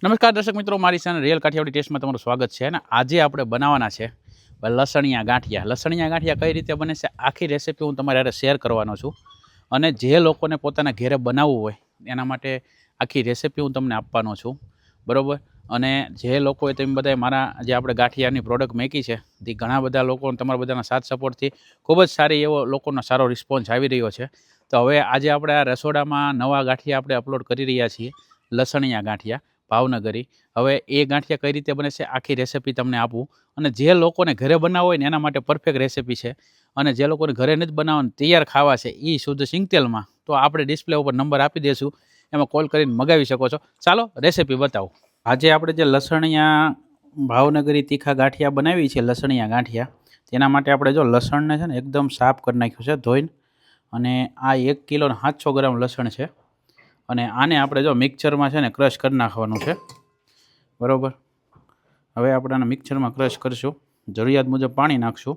નમસ્કાર દર્શક મિત્રો, મારી ચેનલ રિયલ કાઠિયાવાડી ટેસ્ટમાં તમારું સ્વાગત છે. અને આજે આપણે બનાવવાના છે લસણિયા ગાંઠિયા. લસણિયા ગાંઠિયા કઈ રીતે બને છે આખી રેસીપી હું તમારી હારે શેર કરવાનો છું. અને જે લોકોને પોતાના ઘરે બનાવવું હોય એના માટે આખી રેસીપી હું તમને આપવાનો છું, બરાબર. અને જે લોકોએ તમે બધાએ મારા જે આપણે ગાંઠિયાની પ્રોડક્ટ મૂકી છે તે ઘણા બધા લોકો તમારા બધાના સાથ સપોર્ટથી ખૂબ જ સારી એવો લોકોનો સારો રિસ્પોન્સ આવી રહ્યો છે. તો હવે આજે આપણે આ રસોડામાં નવા ગાંઠિયા આપણે અપલોડ કરી રહ્યા છીએ, લસણિયા ગાંઠિયા ભાવનગરી. હવે એ ગાંઠિયા કઈ રીતે બને છે આખી રેસીપી તમને આપું. અને જે લોકોને ઘરે બનાવવું હોય ને એના માટે પરફેક્ટ રેસીપી છે. અને જે લોકોને ઘરે નથી બનાવવાનું તૈયાર ખાવા છે એ શુદ્ધ સિંગતેલમાં, તો આપણે ડિસ્પ્લે ઉપર નંબર આપી દઈશું, એમાં કોલ કરીને મગાવી શકો છો. ચાલો રેસીપી બતાવો. આજે આપણે જે લસણિયા ભાવનગરી તીખા ગાંઠિયા બનાવી છે, લસણિયા ગાંઠિયા, તેના માટે આપણે જો લસણને છે ને એકદમ સાફ કરી નાખ્યું છે ધોઈને. અને આ 1 કિલો 700 ગ્રામ લસણ છે. અને આને આપણે જો મિક્સરમાં છે ને ક્રશ કરી નાખવાનું છે, બરાબર. હવે આપણે આને મિક્સરમાં ક્રશ કરીશું, જરૂરિયાત મુજબ પાણી નાખશું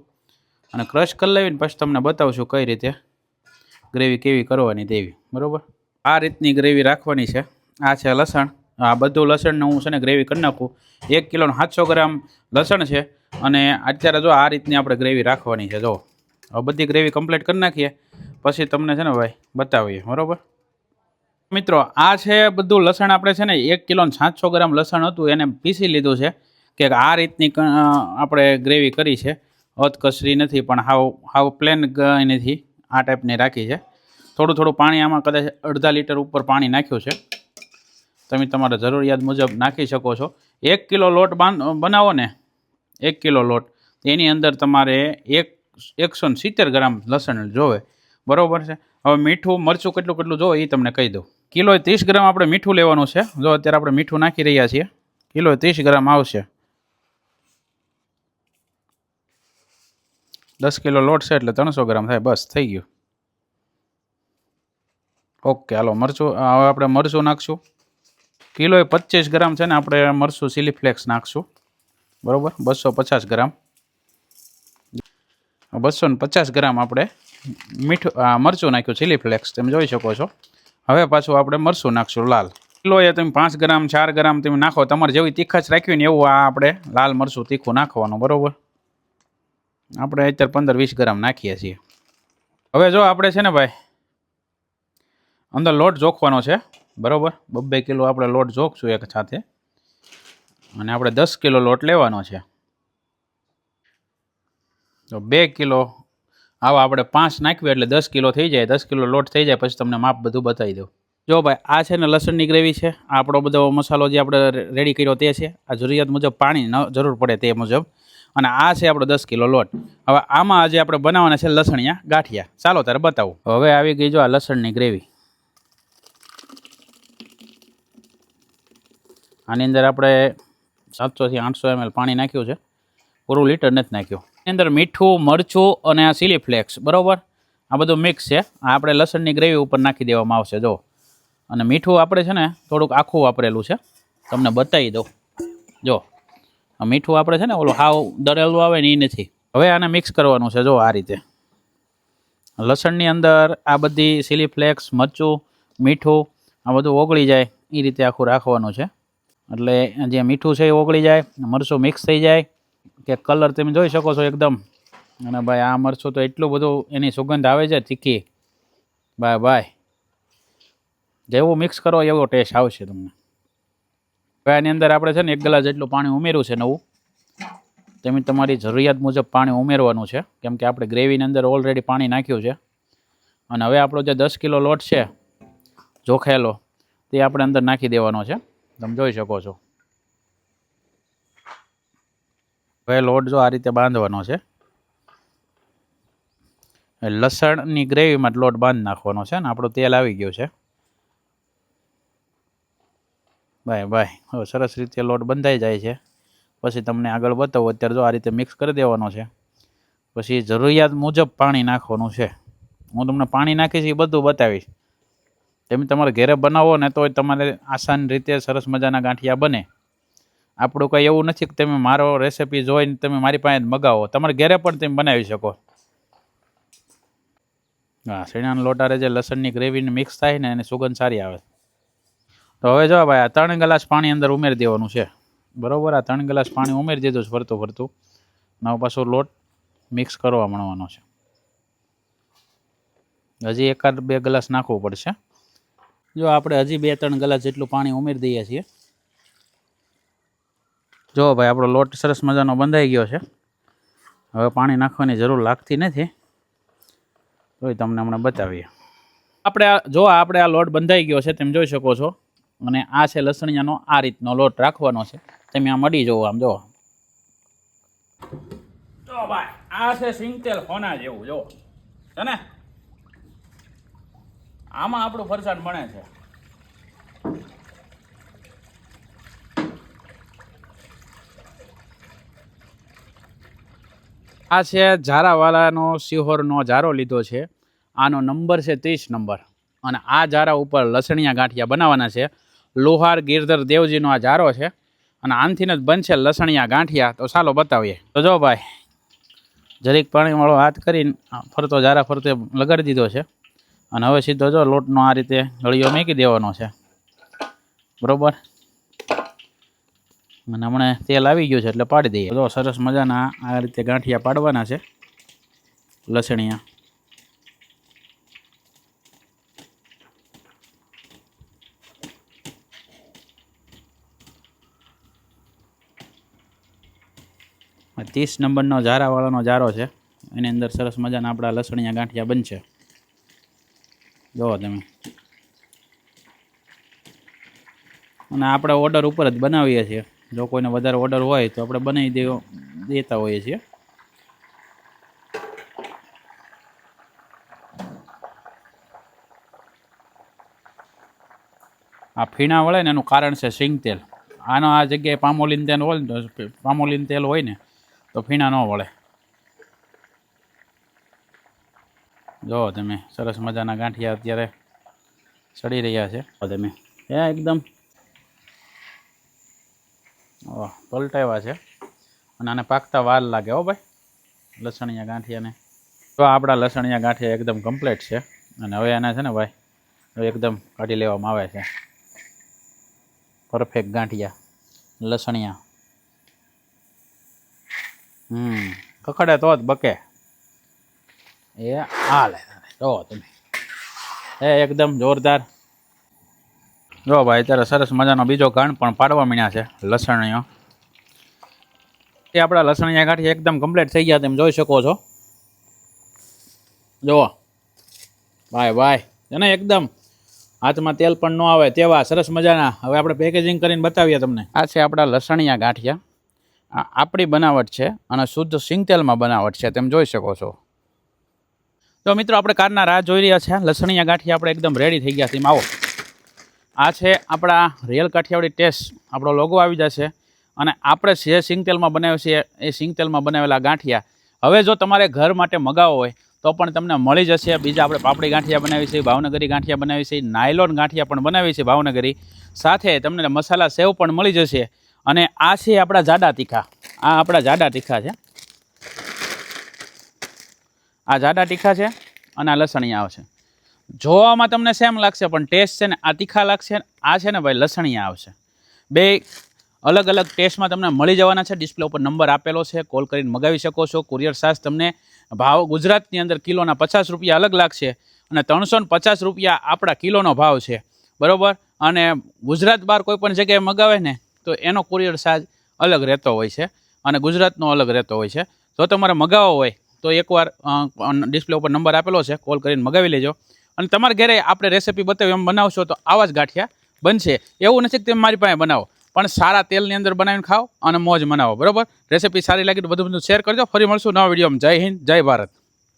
અને ક્રશ કરી લેવીને પછી તમને બતાવશું કઈ રીતે ગ્રેવી કેવી કરવાની તેવી, બરાબર. આ રીતની ગ્રેવી રાખવાની છે. આ છે લસણ, આ બધું લસણને હું છે ને ગ્રેવી કરી નાખું. 1 કિલો 700 ગ્રામ લસણ છે. અને અત્યારે જો આ રીતની આપણે ગ્રેવી રાખવાની છે. જો હવે બધી ગ્રેવી કમ્પ્લીટ કરી નાખીએ પછી તમને છે ને ભાઈ બતાવીએ, બરાબર. મિત્રો, આ છે બધું લસણ. આપણે છે ને 1 કિલો 700 ગ્રામ લસણ હતું એને પીસી લીધું છે કે આ રીતની આપણે ગ્રેવી કરી છે. અધકસરી નથી પણ હાવ પ્લેન નથી, આ ટાઈપની રાખી છે. થોડું થોડું પાણી આમાં કદાચ અડધા લીટર ઉપર પાણી નાખ્યું છે, તમે તમારા જરૂરિયાત મુજબ નાખી શકો છો. 1 કિલો લોટ બનાવો ને, 1 કિલો લોટ, એની અંદર તમારે 170 ગ્રામ લસણ જોવે, બરાબર છે. હવે મીઠું મરચું કેટલું કેટલું જોવે એ તમને કહી દઉં. કિલો 30 ગ્રામ આપણે મીઠું લેવાનું છે. જો અત્યારે આપણે મીઠું નાખી રહ્યા છીએ, કિલો 30 ગ્રામ આવશે. 10 કિલો લોટ છે એટલે 300 ગ્રામ થાય, બસ થઈ ગયું. ઓકે, હાલો મરચું. હવે આપણે મરચું નાખશું. કિલો 25 ગ્રામ છે ને આપણે મરચું ચીલી ફ્લેક્સ નાખશું, બરાબર. 250 ગ્રામ, 250 ગ્રામ આપણે મીઠું મરચું નાખ્યું ચીલી ફ્લેક્સ, તમે જોઈ શકો છો. હવે પાછું આપણે મરચું નાખશું લાલ. કિલો એ તમે 5 ગ્રામ 4 ગ્રામ તમે નાખો, તમારે જેવી તીખાશ રાખવી ને એવું આ આપણે લાલ મરચું તીખું નાખવાનું, બરાબર. આપણે અત્યારે 15-20 ગ્રામ નાખીએ છીએ. હવે જો આપણે છે ને ભાઈ અંદર લોટ જોખવાનો છે, બરાબર. 2 કિલો આપણે લોટ જોખશું એક સાથે. અને આપણે 10 કિલો લોટ લેવાનો છે. તો 2 કિલો આવા આપણે 5 નાખીએ એટલે 10 કિલો થઈ જાય. 10 કિલો લોટ થઈ જાય પછી તમને માપ બધું બતાવી દઉં. જો ભાઈ, આ છે ને લસણની ગ્રેવી છે. આપણો બધો મસાલો જે આપણે રેડી કર્યો તે છે. આ જરૂરિયાત મુજબ પાણી જરૂર પડે તે મુજબ. અને આ છે આપણો 10 કિલો લોટ. હવે આમાં આજે આપણે બનાવવાના છે લસણિયા ગાંઠિયા. ચાલો તારે બતાવું. હવે આવી ગઈ જો આ લસણની ગ્રેવી. આની અંદર આપણે 700 થી 800 ml પાણી નાખ્યું છે, પૂરું લીટર નથી નાખ્યું. એની અંદર મીઠું, મરચું અને આ ચીલી ફ્લેક્સ, બરાબર, આ બધું મિક્સ છે. આ આપણે લસણની ગ્રેવી ઉપર નાખી દેવામાં આવશે. જો, અને મીઠું આપણે છે ને થોડુંક આખું વાપરેલું છે, તમને બતાવી દઉં. જો આ મીઠું આપણે છે ને ઓલું હાવ દરેલું આવે ને એ નથી. હવે આને મિક્સ કરવાનું છે. જો આ રીતે લસણની અંદર આ બધી ચીલી ફ્લેક્સ, મરચું, મીઠું આ બધું ઓગળી જાય એ રીતે આખું રાખવાનું છે. એટલે જે મીઠું છે એ ઓગળી જાય, મરચું મિક્સ થઈ જાય કે કલર તમે જોઈ શકો છો એકદમ. અને ભાઈ આ મરચું તો એટલું બધું એની સુગંધ આવે છે તીખી, ભાઈ જેવું મિક્સ કરો એવો ટેસ્ટ આવશે તમને. હવે આની અંદર આપણે છે ને 1 ગ્લાસ જેટલું પાણી ઉમેર્યું છે નવું. તમે તમારી જરૂરિયાત મુજબ પાણી ઉમેરવાનું છે, કેમ કે આપણે ગ્રેવીની અંદર ઓલરેડી પાણી નાખ્યું છે. અને હવે આપણો જે 10 કિલો લોટ છે જોખેલો તે આપણે અંદર નાખી દેવાનો છે, તમે જોઈ શકો છો. હવે લોટ જો આ રીતે બાંધવાનો છે. લસણની ગ્રેવીમાં લોટ બાંધી નાખવાનો છે. ને આપણું તેલ આવી ગયું છે, ભાઈ હવે સરસ રીતે લોટ બંધાઈ જાય છે. પછી તમને આગળ બતાવો. અત્યારે જો આ રીતે મિક્સ કરી દેવાનો છે. પછી જરૂરિયાત મુજબ પાણી નાખવાનું છે. હું તમને પાણી નાખીશ એ બધું બતાવીશ. તમે તમારે ઘરે બનાવો ને તો તમારે આસાન રીતે સરસ મજાના ગાંઠિયા બને. આપણું કંઈ એવું નથી કે તમે મારો રેસીપી જોઈને તમે મારી પાસે મગાવો, તમારે ઘરે પણ તમે બનાવી શકો. હા, શેણાના લોટારે જે લસણની ગ્રેવીને મિક્સ થાય ને એની સુગંધ સારી આવે. તો હવે જો ભાઈ આ 3 ગ્લાસ પાણી અંદર ઉમેરી દેવાનું છે, બરાબર. આ 3 ગ્લાસ પાણી ઉમેરી દીધું છે ફરતું ફરતું. હવે પાછો લોટ મિક્સ કરવા માંડવાનો છે. હજી 1-2 ગ્લાસ નાખવું પડશે. જો આપણે હજી 2-3 ગ્લાસ જેટલું પાણી ઉમેરી દઈએ છીએ. જો ભાઈ આપણો લોટ સરસ મજાનો બંધાઈ ગયો છે. હવે પાણી નાખવાની જરૂર લાગતી નથી, તોય તમને હમણાં બતાવીએ. આપણે આ લોટ બંધાઈ ગયો છે, તમે જોઈ શકો છો. અને આ છે લસણિયાનો આ રીતનો લોટ રાખવાનો છે. તમે આ મળી જોવો, આમ જો ભાઈ આ છે સિંગતેલ હોના જેવું, જો છે ને. આમાં આપણું ફરસાણ બને છે. આ છે ઝારાવાળાનો સિહોરનો ઝારો લીધો છે. આનો નંબર છે 30 નંબર. અને આ ઝારા ઉપર લસણિયા ગાંઠિયા બનાવવાના છે. લોહાર ગિરધર દેવજીનો આ ઝારો છે અને આનથી જ બનશે લસણિયા ગાંઠિયા. તો ચાલો બતાવીએ. તો જો ભાઈ જરીક પાણીવાળો હાથ કરીને ફરતો ઝારા ફરતે લગાડી દીધો છે. અને હવે સીધો જો લોટનો આ રીતે ગળીઓ મૂકી દેવાનો છે, બરોબર. અને હમણાં તેલ આવી ગયું છે એટલે પાડી દઈએ. જો સરસ મજાના આ રીતે ગાંઠિયા પાડવાના છે લસણિયા. આ 30 નંબરનો ઝારાવાળાનો ઝારો છે. એની અંદર સરસ મજાના આપણા લસણિયા ગાંઠિયા બનશે. જુઓ તમે. અને આપણે ઓર્ડર ઉપર જ બનાવીએ છીએ. જો કોઈને વધારે ઓર્ડર હોય તો આપણે બનાવી દેતા હોઈએ છીએ. આ ફીણા વળે ને એનું કારણ છે સિંગતેલ. આનો આ જગ્યાએ પામોલીન તેલ હોય ને, તો પામોલીન તેલ હોય ને તો ફીણા ન વળે. જો તમે સરસ મજાના ગાંઠિયા અત્યારે સડી રહ્યા છે. તમે એકદમ પલટાવ્યા છે. અને આને પાકતા વાર લાગે હો ભાઈ લસણિયા ગાંઠિયાને. તો આપણા લસણિયા ગાંઠિયા એકદમ કમ્પ્લીટ છે. અને હવે આના છે ને ભાઈ હવે એકદમ કાઢી લેવામાં આવે છે. પરફેક્ટ ગાંઠિયા લસણિયા. કખડે તો જ બકે. એ હાલે જો તમે એકદમ જોરદાર. જો ભાઈ અત્યારે સરસ મજાનો બીજો ઘાણ પણ પાડવા માંડ્યા છે લસણીઓ. એ આપણા લસણિયા ગાંઠિયા એકદમ કમ્પ્લીટ થઈ ગયા, તમે જોઈ શકો છો. જુઓ ભાઈ ભાઈ એને એકદમ હાથમાં તેલ પણ ન આવે તેવા સરસ મજાના. હવે આપણે પેકેજિંગ કરીને બતાવીએ તમને. આ છે આપણા લસણિયા ગાંઠિયા. આ આપણી બનાવટ છે અને શુદ્ધ સિંગતેલમાં બનાવટ છે, તમે જોઈ શકો છો. તો મિત્રો આપણે કારના રાહ જોઈ રહ્યા છે. લસણિયા ગાંઠિયા આપણે એકદમ રેડી થઈ ગયા છે. એમ આવો. આ છે આપણા રિયલ કાઠિયાવાડી ટેસ્ટ. આપણો લોગો આવી જશે. અને આપણે જે સિંગતેલમાં બનાવ્યો છે એ સિંગતેલમાં બનાવેલા ગાંઠિયા હવે જો તમારે ઘર માટે મગાવો હોય તો પણ તમને મળી જશે. બીજા આપણે પાપડી ગાંઠિયા બનાવી છે, ભાવનગરી ગાંઠિયા બનાવી છે, નાયલોન ગાંઠિયા પણ બનાવી છે ભાવનગરી. સાથે તમને મસાલા સેવ પણ મળી જશે. અને આ છે આપણા જાડા તીખા. આ આપણા જાડા તીખા છે. આ જાડા તીખા છે અને આ લસણિયા આવશે. જોવામાં તમને સેમ લાગશે પણ ટેસ્ટ છે ને આ તીખા લાગશે. આ છે ને ભાઈ લસણિયા આવશે. બે અલગ અલગ ટેસ્ટમાં તમને મળી જવાના છે. ડિસ્પ્લે ઉપર નંબર આપેલો છે, કોલ કરીને મગાવી શકો છો. કુરિયર ચાર્જ તમને ભાવ ગુજરાતની અંદર કિલોના 50 રૂપિયા અલગ લાગશે અને 350 રૂપિયા આપણા કિલોનો ભાવ છે, બરાબર. અને ગુજરાત બહાર કોઈ પણ જગ્યાએ મગાવે ને તો એનો કુરિયર ચાર્જ અલગ રહેતો હોય છે અને ગુજરાતનો અલગ રહેતો હોય છે. જો તમારે મગાવવો હોય તો એકવાર ડિસ્પ્લે ઉપર નંબર આપેલો છે, કોલ કરીને મગાવી લેજો. અને તમારા ઘરે આપણે રેસીપી બતાવી એમ બનાવશો તો આવા જ ગાંઠિયા બનશે. એવું નથી કે તમે મારી પાસે બનાવો, પણ સારા તેલની અંદર બનાવીને ખાઓ અને મોજ મનાવો, બરાબર. રેસીપી સારી લાગી તો બધું શેર કરજો. ફરી મળશું નવા વિડીયોમાં. જય હિન્દ, જય ભારત.